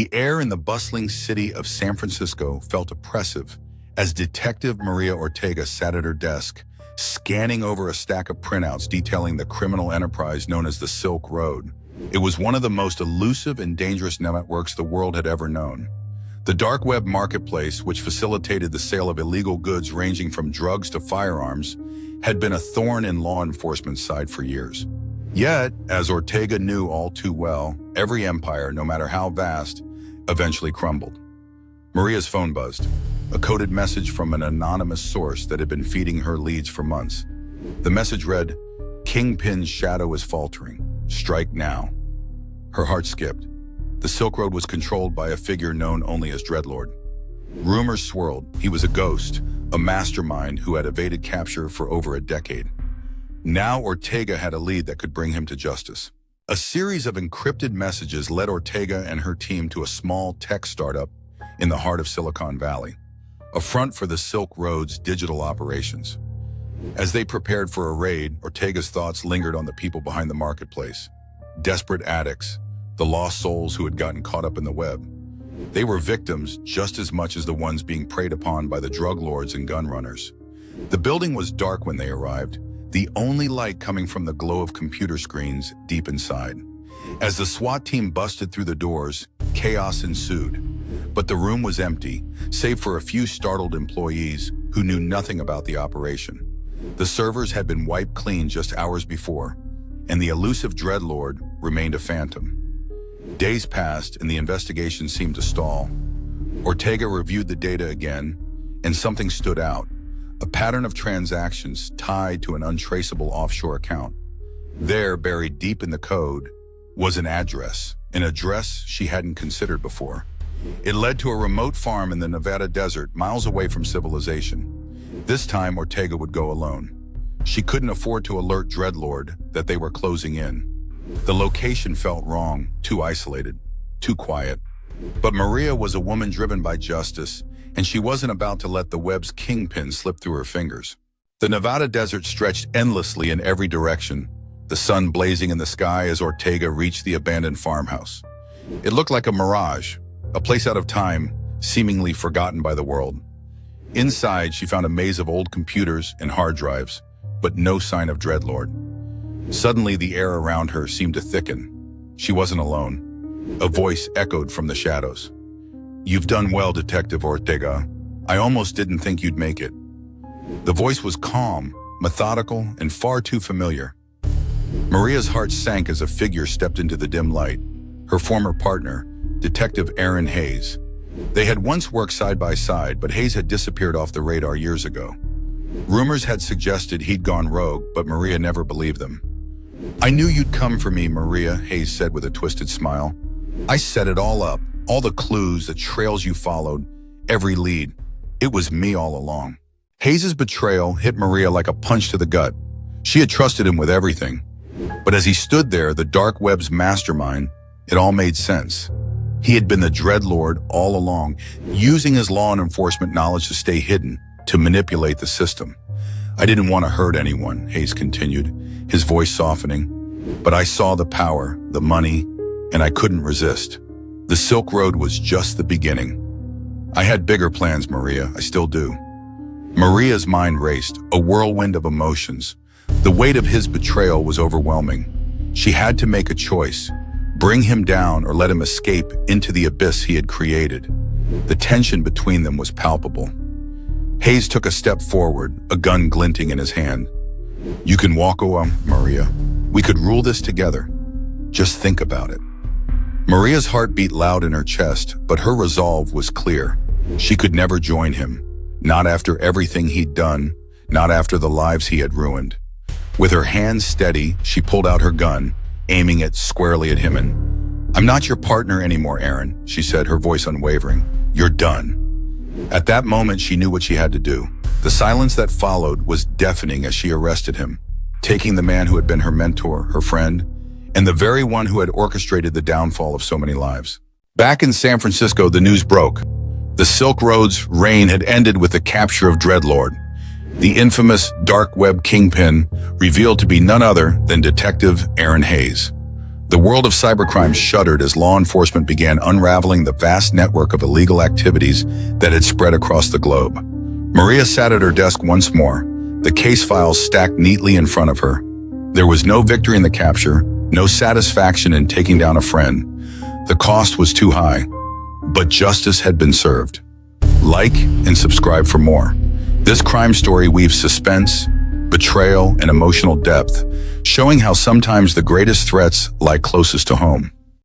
The air in the bustling city of San Francisco felt oppressive as Detective Maria Ortega sat at her desk, scanning over a stack of printouts detailing the criminal enterprise known as the Silk Road. It was one of the most elusive and dangerous networks the world had ever known. The Dark Web marketplace, which facilitated the sale of illegal goods ranging from drugs to firearms, had been a thorn in law enforcement's side for years. Yet, as Ortega knew all too well, every empire, no matter how vast, eventually crumbled. Maria's phone buzzed, a coded message from an anonymous source that had been feeding her leads for months. The message read, "Kingpin's shadow is faltering. Strike now." Her heart skipped. The Silk Road was controlled by a figure known only as Dreadlord. Rumors swirled. He was a ghost, a mastermind who had evaded capture for over a decade. Now Ortega had a lead that could bring him to justice. A series of encrypted messages led Ortega and her team to a small tech startup in the heart of Silicon Valley, a front for the Silk Road's digital operations. As they prepared for a raid, Ortega's thoughts lingered on the people behind the marketplace. Desperate addicts, the lost souls who had gotten caught up in the web. They were victims just as much as the ones being preyed upon by the drug lords and gun runners. The building was dark when they arrived, the only light coming from the glow of computer screens deep inside. As the SWAT team busted through the doors, chaos ensued. But the room was empty, save for a few startled employees who knew nothing about the operation. The servers had been wiped clean just hours before, and the elusive Dreadlord remained a phantom. Days passed, and the investigation seemed to stall. Ortega reviewed the data again, and something stood out. A pattern of transactions tied to an untraceable offshore account. There, buried deep in the code, was an address she hadn't considered before. It led to a remote farm in the Nevada desert, miles away from civilization. This time, Ortega would go alone. She couldn't afford to alert Dreadlord that they were closing in. The location felt wrong, too isolated, too quiet. But Maria was a woman driven by justice, and she wasn't about to let the web's kingpin slip through her fingers. The Nevada desert stretched endlessly in every direction, the sun blazing in the sky as Ortega reached the abandoned farmhouse. It looked like a mirage, a place out of time, seemingly forgotten by the world. Inside, she found a maze of old computers and hard drives, but no sign of Dreadlord. Suddenly, the air around her seemed to thicken. She wasn't alone. A voice echoed from the shadows. "You've done well, Detective Ortega. I almost didn't think you'd make it." The voice was calm, methodical, and far too familiar. Maria's heart sank as a figure stepped into the dim light, her former partner, Detective Aaron Hayes. They had once worked side by side, but Hayes had disappeared off the radar years ago. Rumors had suggested he'd gone rogue, but Maria never believed them. "I knew you'd come for me, Maria," Hayes said with a twisted smile. "I set it all up. All the clues, the trails you followed, every lead. It was me all along." Hayes' betrayal hit Maria like a punch to the gut. She had trusted him with everything. But as he stood there, the Dark Web's mastermind, it all made sense. He had been the Dreadlord all along, using his law enforcement knowledge to stay hidden, to manipulate the system. "I didn't want to hurt anyone," Hayes continued, his voice softening. "But I saw the power, the money, and I couldn't resist. The Silk Road was just the beginning. I had bigger plans, Maria. I still do." Maria's mind raced, a whirlwind of emotions. The weight of his betrayal was overwhelming. She had to make a choice, bring him down or let him escape into the abyss he had created. The tension between them was palpable. Hayes took a step forward, a gun glinting in his hand. "You can walk away, Maria. We could rule this together. Just think about it." Maria's heart beat loud in her chest, but her resolve was clear. She could never join him, not after everything he'd done, not after the lives he had ruined. With her hands steady, she pulled out her gun, aiming it squarely at him. And, "I'm not your partner anymore, Aaron," she said, her voice unwavering. "You're done." At that moment, she knew what she had to do. The silence that followed was deafening as she arrested him, taking the man who had been her mentor, her friend, and the very one who had orchestrated the downfall of so many lives. Back in San Francisco, the news broke. The Silk Road's reign had ended with the capture of Dreadlord. The infamous Dark Web Kingpin revealed to be none other than Detective Aaron Hayes. The world of cybercrime shuddered as law enforcement began unraveling the vast network of illegal activities that had spread across the globe. Maria sat at her desk once more, the case files stacked neatly in front of her. There was no victory in the capture, no satisfaction in taking down a friend. The cost was too high, but justice had been served. Like and subscribe for more. This crime story weaves suspense, betrayal, and emotional depth, showing how sometimes the greatest threats lie closest to home.